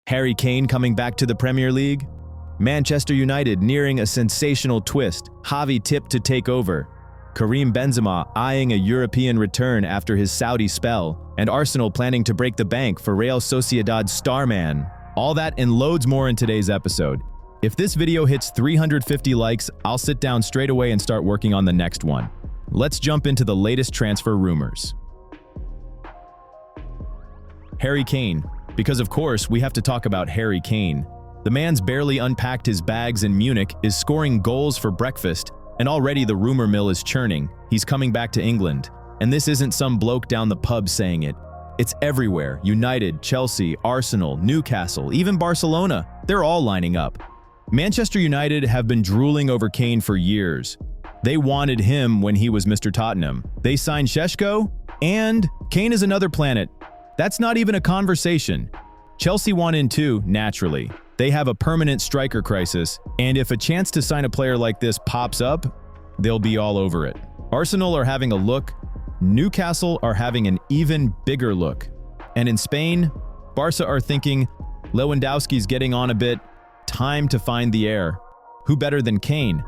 Harry Kane coming back to the Premier League? Manchester United nearing a sensational twist, Javi tipped to take over. Karim Benzema eyeing a European return after his Saudi spell, and Arsenal planning to break the bank for Real Sociedad's starman. All that and loads more in today's episode. If this video hits 350 likes, I'll sit down straight away and start working on the next one. Let's jump into the latest transfer rumors. Harry Kane. Because of course, we have to talk about Harry Kane. The man's barely unpacked his bags in Munich, is scoring goals for breakfast, and already the rumor mill is churning. He's coming back to England. And this isn't some bloke down the pub saying it. It's everywhere. United, Chelsea, Arsenal, Newcastle, even Barcelona. They're all lining up. Manchester United have been drooling over Kane for years. They wanted him when he was Mr. Tottenham. They signed Šeško, and Kane is another planet. That's not even a conversation. Chelsea want in too, naturally. They have a permanent striker crisis, and if a chance to sign a player like this pops up, they'll be all over it. Arsenal are having a look. Newcastle are having an even bigger look. And in Spain, Barca are thinking, Lewandowski's getting on a bit. Time to find the heir. Who better than Kane?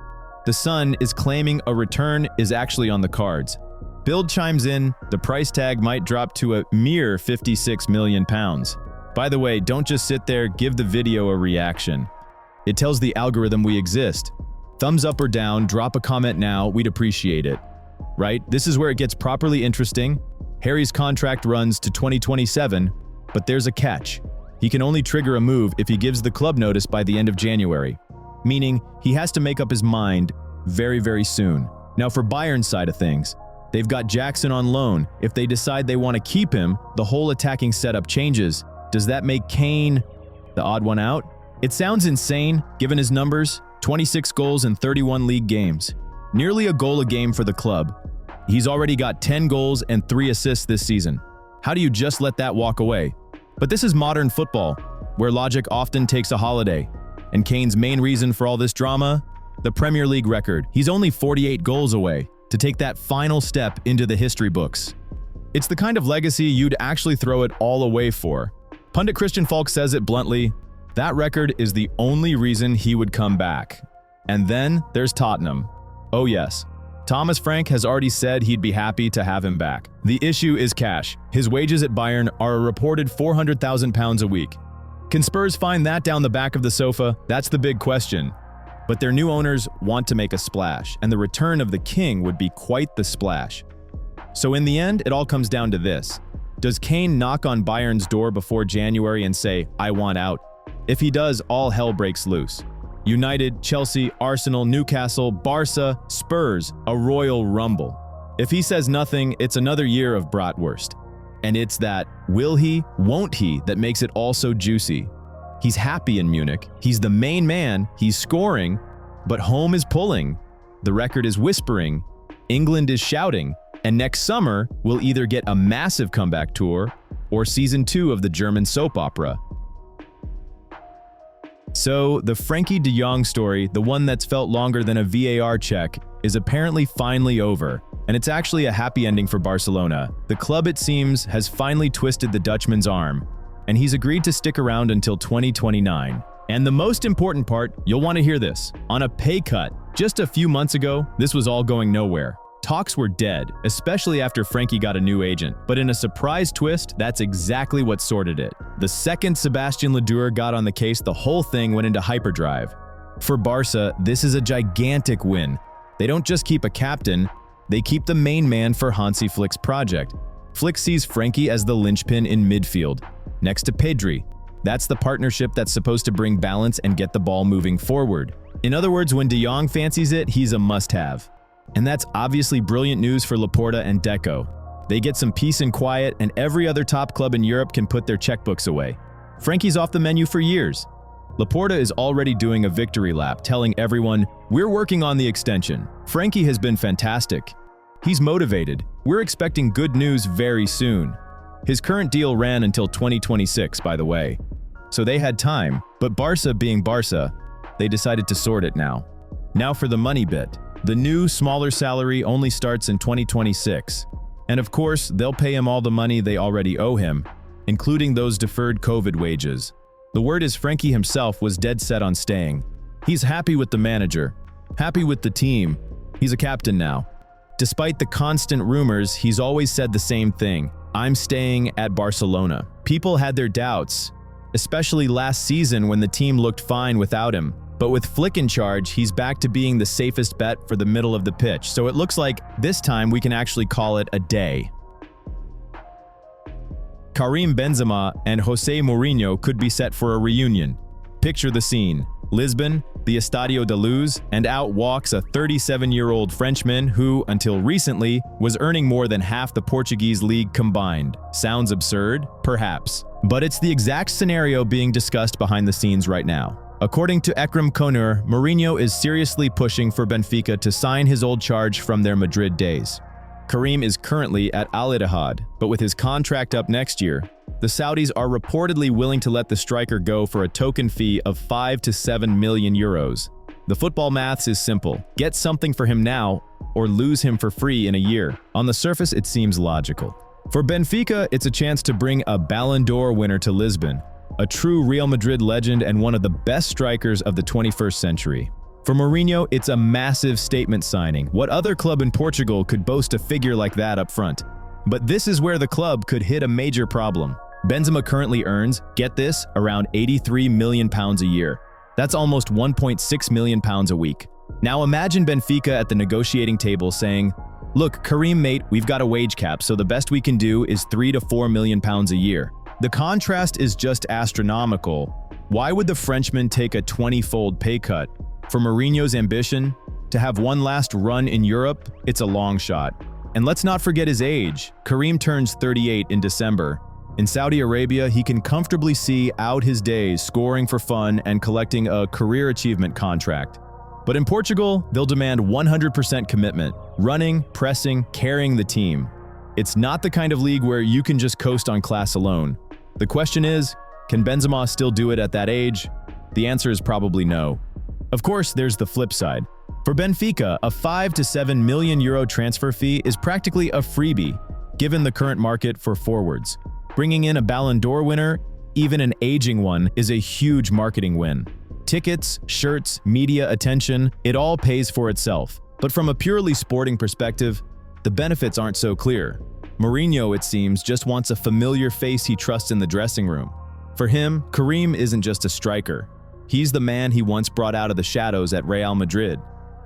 The Sun is claiming a return is actually on the cards. Bild chimes in, the price tag might drop to a mere £56 million. By the way, don't just sit there, give the video a reaction. It tells the algorithm we exist. Thumbs up or down, drop a comment now, we'd appreciate it. Right? This is where it gets properly interesting. Harry's contract runs to 2027, but there's a catch. He can only trigger a move if he gives the club notice by the end of January. Meaning, he has to make up his mind very, very soon. Now for Bayern's side of things, they've got Jackson on loan. If they decide they want to keep him, the whole attacking setup changes. Does that make Kane the odd one out? It sounds insane, given his numbers, 26 goals in 31 league games. Nearly a goal a game for the club. He's already got 10 goals and 3 assists this season. How do you just let that walk away? But this is modern football, where logic often takes a holiday. And Kane's main reason for all this drama? The Premier League record. He's only 48 goals away to take that final step into the history books. It's the kind of legacy you'd actually throw it all away for. Pundit Christian Falk says it bluntly, that record is the only reason he would come back. And then there's Tottenham. Oh yes, Thomas Frank has already said he'd be happy to have him back. The issue is cash. His wages at Bayern are a reported £400,000 a week. Can Spurs find that down the back of the sofa? That's the big question. But their new owners want to make a splash, and the return of the king would be quite the splash. So in the end, it all comes down to this. Does Kane knock on Bayern's door before January and say, I want out? If he does, all hell breaks loose. United, Chelsea, Arsenal, Newcastle, Barca, Spurs, a royal rumble. If he says nothing, it's another year of bratwurst. And it's that will he, won't he that makes it all so juicy. He's happy in Munich, he's the main man, he's scoring, but home is pulling. The record is whispering, England is shouting, and next summer we'll either get a massive comeback tour or season 2 of the German soap opera. So, the Frenkie de Jong story, the one that's felt longer than a VAR check, is apparently finally over, and it's actually a happy ending for Barcelona. The club, it seems, has finally twisted the Dutchman's arm, and he's agreed to stick around until 2029. And the most important part, you'll want to hear this, on a pay cut. Just a few months ago, this was all going nowhere. Talks were dead, especially after Frenkie got a new agent. But in a surprise twist, that's exactly what sorted it. The second Sebastian Ledeur got on the case, the whole thing went into hyperdrive. For Barca, this is a gigantic win. They don't just keep a captain, they keep the main man for Hansi Flick's project. Flick sees Frenkie as the linchpin in midfield, next to Pedri. That's the partnership that's supposed to bring balance and get the ball moving forward. In other words, when De Jong fancies it, he's a must-have. And that's obviously brilliant news for Laporta and Deco. They get some peace and quiet, and every other top club in Europe can put their checkbooks away. Frenkie's off the menu for years. Laporta is already doing a victory lap, telling everyone, we're working on the extension. Frenkie has been fantastic. He's motivated. We're expecting good news very soon. His current deal ran until 2026, by the way. So they had time, but Barca being Barca, they decided to sort it now. Now for the money bit. The new, smaller salary only starts in 2026. And of course, they'll pay him all the money they already owe him, including those deferred COVID wages. The word is Frenkie himself was dead set on staying. He's happy with the manager, happy with the team. He's a captain now. Despite the constant rumors, he's always said the same thing: I'm staying at Barcelona. People had their doubts, especially last season when the team looked fine without him. But with Flick in charge, he's back to being the safest bet for the middle of the pitch. So it looks like this time we can actually call it a day. Karim Benzema and Jose Mourinho could be set for a reunion. Picture the scene: Lisbon, the Estadio da Luz, and out walks a 37-year-old Frenchman who, until recently, was earning more than half the Portuguese league combined. Sounds absurd? Perhaps. But it's the exact scenario being discussed behind the scenes right now. According to Ekrem Konur, Mourinho is seriously pushing for Benfica to sign his old charge from their Madrid days. Karim is currently at Al Ittihad, but with his contract up next year, the Saudis are reportedly willing to let the striker go for a token fee of 5 to 7 million euros. The football maths is simple: get something for him now or lose him for free in a year. On the surface, it seems logical. For Benfica, it's a chance to bring a Ballon d'Or winner to Lisbon, a true Real Madrid legend and one of the best strikers of the 21st century. For Mourinho, it's a massive statement signing. What other club in Portugal could boast a figure like that up front? But this is where the club could hit a major problem. Benzema currently earns, get this, around £83 million a year. That's almost £1.6 million a week. Now imagine Benfica at the negotiating table saying, "Look, Karim mate, we've got a wage cap, so the best we can do is £3 to £4 million a year." The contrast is just astronomical. Why would the Frenchman take a 20-fold pay cut? For Mourinho's ambition to have one last run in Europe, it's a long shot. And let's not forget his age. Karim turns 38 in December. In Saudi Arabia, he can comfortably see out his days scoring for fun and collecting a career achievement contract. But in Portugal, they'll demand 100% commitment, running, pressing, carrying the team. It's not the kind of league where you can just coast on class alone. The question is, can Benzema still do it at that age? The answer is probably no. Of course, there's the flip side. For Benfica, a 5 to 7 million euro transfer fee is practically a freebie, given the current market for forwards. Bringing in a Ballon d'Or winner, even an aging one, is a huge marketing win. Tickets, shirts, media attention, it all pays for itself. But from a purely sporting perspective, the benefits aren't so clear. Mourinho, it seems, just wants a familiar face he trusts in the dressing room. For him, Karim isn't just a striker. He's the man he once brought out of the shadows at Real Madrid.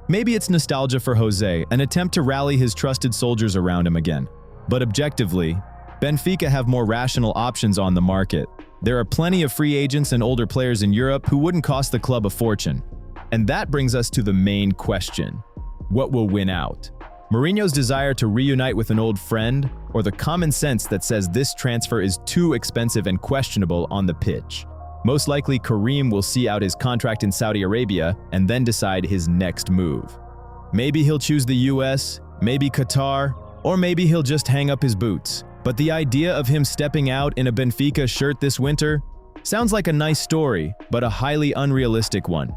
Maybe it's nostalgia for Jose, an attempt to rally his trusted soldiers around him again. But objectively, Benfica have more rational options on the market. There are plenty of free agents and older players in Europe who wouldn't cost the club a fortune. And that brings us to the main question: what will win out? Mourinho's desire to reunite with an old friend, or the common sense that says this transfer is too expensive and questionable on the pitch? Most likely, Karim will see out his contract in Saudi Arabia and then decide his next move. Maybe he'll choose the US, maybe Qatar, or maybe he'll just hang up his boots. But the idea of him stepping out in a Benfica shirt this winter sounds like a nice story, but a highly unrealistic one.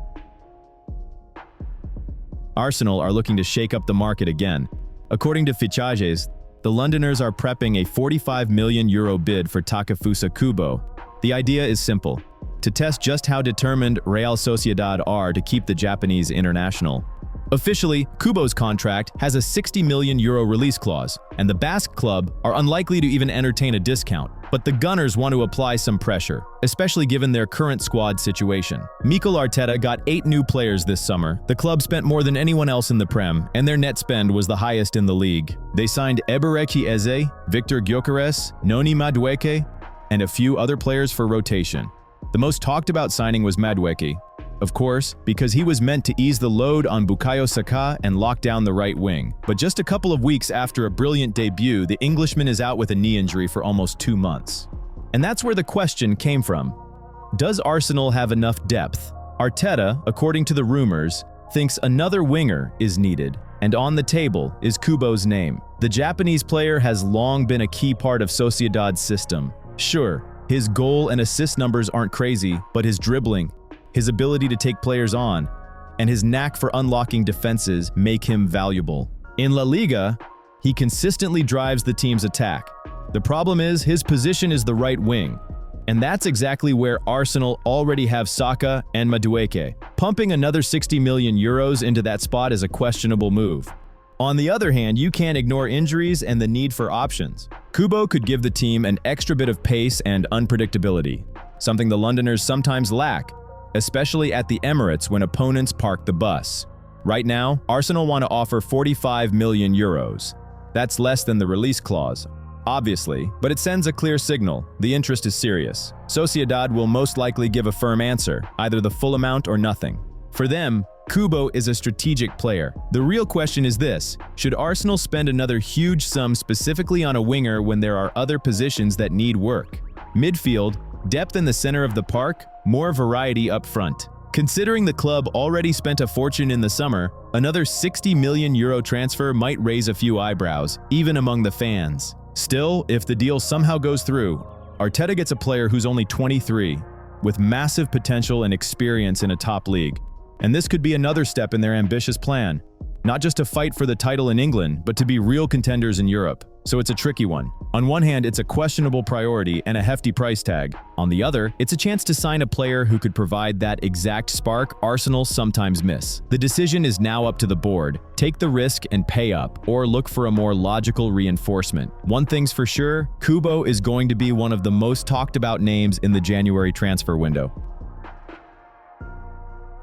Arsenal are looking to shake up the market again. According to Fichajes, the Londoners are prepping a €45 million bid for Takefusa Kubo. The idea is simple: to test just how determined Real Sociedad are to keep the Japanese international. Officially, Kubo's contract has a €60 million release clause, and the Basque club are unlikely to even entertain a discount. But the Gunners want to apply some pressure, especially given their current squad situation. Mikel Arteta got 8 new players this summer. The club spent more than anyone else in the Prem, and their net spend was the highest in the league. They signed Ebereki Eze, Victor Gyökeres, Noni Madueke, and a few other players for rotation. The most talked about signing was Madueke, of course, because he was meant to ease the load on Bukayo Saka and lock down the right wing. But just a couple of weeks after a brilliant debut, the Englishman is out with a knee injury for almost 2 months. And that's where the question came from. Does Arsenal have enough depth? Arteta, according to the rumors, thinks another winger is needed, and on the table is Kubo's name. The Japanese player has long been a key part of Sociedad's system. Sure, his goal and assist numbers aren't crazy, but his dribbling, his ability to take players on, and his knack for unlocking defenses make him valuable. In La Liga, he consistently drives the team's attack. The problem is his position is the right wing. And that's exactly where Arsenal already have Saka and Madueke. Pumping another 60 million euros into that spot is a questionable move. On the other hand, you can't ignore injuries and the need for options. Kubo could give the team an extra bit of pace and unpredictability, something the Londoners sometimes lack, especially at the Emirates when opponents park the bus. Right now, Arsenal want to offer 45 million euros. That's less than the release clause, obviously, but it sends a clear signal. The interest is serious. Sociedad will most likely give a firm answer, either the full amount or nothing. For them, Kubo is a strategic player. The real question is this: should Arsenal spend another huge sum specifically on a winger when there are other positions that need work? Midfield, depth in the center of the park, more variety up front. Considering the club already spent a fortune in the summer, another 60 million euro transfer might raise a few eyebrows, even among the fans. Still, if the deal somehow goes through, Arteta gets a player who's only 23, with massive potential and experience in a top league. And this could be another step in their ambitious plan, not just to fight for the title in England, but to be real contenders in Europe. So it's a tricky one. On one hand, it's a questionable priority and a hefty price tag. On the other, it's a chance to sign a player who could provide that exact spark Arsenal sometimes miss. The decision is now up to the board. Take the risk and pay up, or look for a more logical reinforcement. One thing's for sure, Kubo is going to be one of the most talked about names in the January transfer window.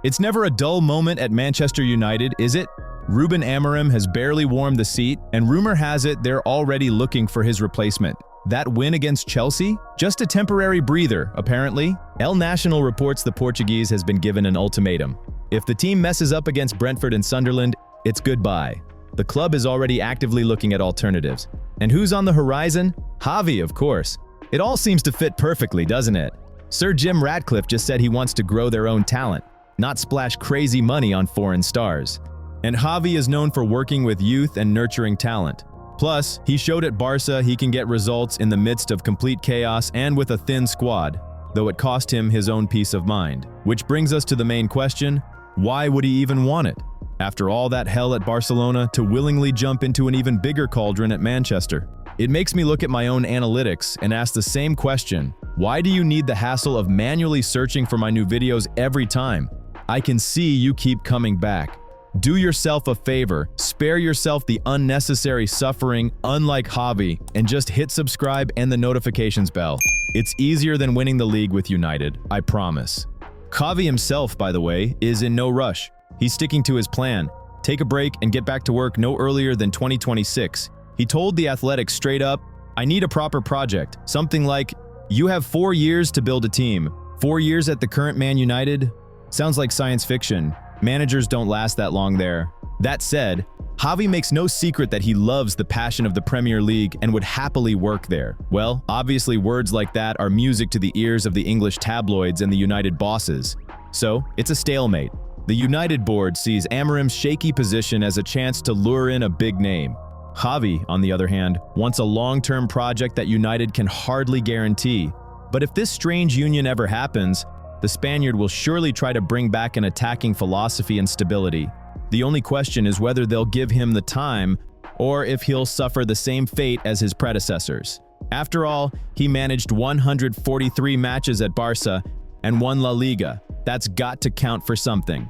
It's never a dull moment at Manchester United, is it? Ruben Amorim has barely warmed the seat, and rumor has it they're already looking for his replacement. That win against Chelsea? Just a temporary breather, apparently. El Nacional reports the Portuguese has been given an ultimatum. If the team messes up against Brentford and Sunderland, it's goodbye. The club is already actively looking at alternatives. And who's on the horizon? Javi, of course. It all seems to fit perfectly, doesn't it? Sir Jim Ratcliffe just said he wants to grow their own talent, not splash crazy money on foreign stars. And Javi is known for working with youth and nurturing talent. Plus, he showed at Barca he can get results in the midst of complete chaos and with a thin squad, though it cost him his own peace of mind. Which brings us to the main question: why would he even want it? After all that hell at Barcelona, to willingly jump into an even bigger cauldron at Manchester. It makes me look at my own analytics and ask the same question: why do you need the hassle of manually searching for my new videos every time? I can see you keep coming back. Do yourself a favor, spare yourself the unnecessary suffering, unlike Javi, and just hit subscribe and the notifications bell. It's easier than winning the league with United, I promise. Javi himself, by the way, is in no rush. He's sticking to his plan. Take a break and get back to work no earlier than 2026. He told The Athletic straight up, "I need a proper project." Something like, "You have 4 years to build a team. 4 years at the current Man United? Sounds like science fiction. Managers don't last that long there." That said, Javi makes no secret that he loves the passion of the Premier League and would happily work there. Well, obviously words like that are music to the ears of the English tabloids and the United bosses. So, it's a stalemate. The United board sees Amorim's shaky position as a chance to lure in a big name. Javi, on the other hand, wants a long-term project that United can hardly guarantee. But if this strange union ever happens, the Spaniard will surely try to bring back an attacking philosophy and stability. The only question is whether they'll give him the time, or if he'll suffer the same fate as his predecessors. After all, he managed 143 matches at Barca and won La Liga. That's got to count for something.